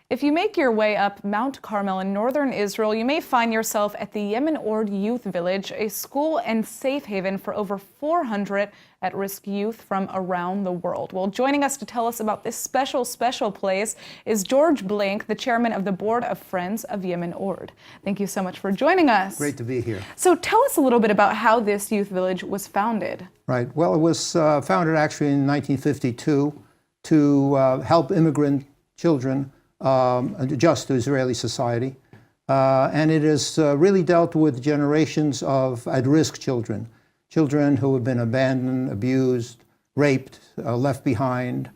If you make your way up Mount Carmel in northern Israel, you may find yourself at the Yemin Orde Youth Village, a school and safe haven for over 400 at-risk youth from around the world. Well, joining us to tell us about this special place is George Blank, the chairman of the Board of Friends of Yemin Orde. Thank you so much for joining us. Great to be here. So tell us a little bit about how this youth village was founded. Right. Well, it was founded actually in 1952 to help immigrant children adjust to Israeli society. And it has really dealt with generations of at-risk children. Children who have been abandoned, abused, raped, left behind.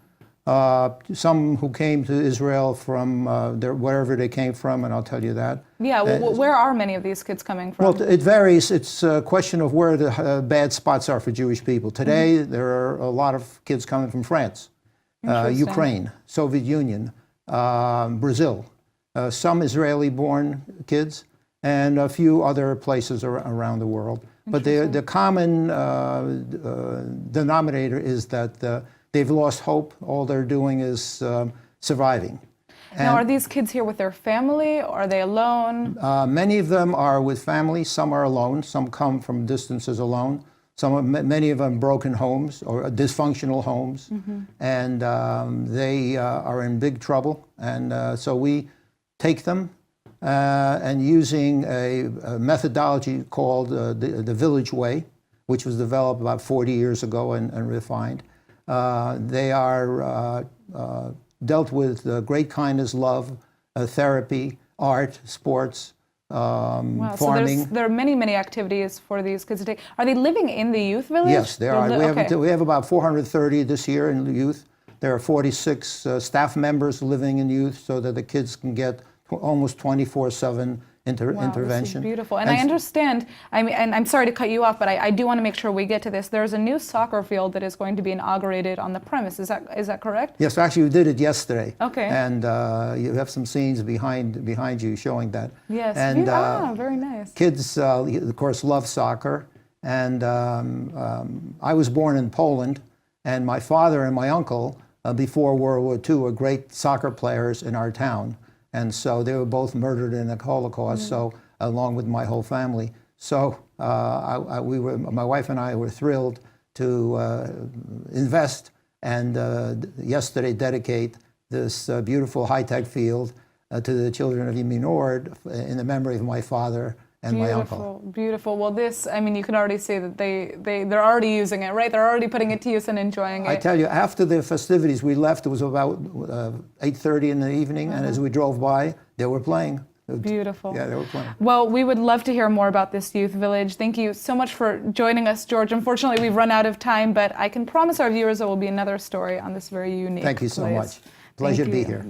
Some who came to Israel from wherever they came from, and I'll tell you that. Yeah, well, where are many of these kids coming from? Well, it varies. It's a question of where the bad spots are for Jewish people. Today, there are a lot of kids coming from France, Ukraine, Soviet Union, Brazil, some Israeli-born kids, and a few other places around the world. But the common denominator is that they've lost hope. All they're doing is surviving. Now, are these kids here with their family, or are they alone? Many of them are with family. Some are alone. Some come from distances alone. Many of them broken homes or dysfunctional homes, and they are in big trouble. And so we take them and using a methodology called the Village Way, which was developed about 40 years ago and refined. They are dealt with great kindness, love, therapy, art, sports, wow, farming. So there are many activities for these kids to take. Are they living in the youth village? Yes, they are. We have about 430 this year in the youth. There are 46 staff members living in youth so that the kids can get almost 24/7 intervention. This is beautiful. And I understand, and I'm sorry to cut you off, but I do want to make sure we get to this. There's a new soccer field that is going to be inaugurated on the premise. Is that correct? Yes, actually we did it yesterday. Okay. And you have some scenes behind you showing that. Yes. And very nice. Kids, of course, love soccer. And I was born in Poland, and my father and my uncle, before World War II, were great soccer players in our town. And so they were both murdered in the Holocaust, so along with my whole family. So my wife and I were thrilled to invest and yesterday dedicate this beautiful high-tech field to the children of Yemin Orde in the memory of my father and my uncle. Beautiful. Well, this, I mean, you can already see that they're already using it, right? They're already putting it to use and enjoying it. I tell you, after the festivities, we left. It was about 8:30 in the evening, and as we drove by, they were playing. Beautiful. Yeah, they were playing. Well, we would love to hear more about this youth village. Thank you so much for joining us, George. Unfortunately, we've run out of time, but I can promise our viewers there will be another story on this very unique place. Thank you so much. Pleasure to be here.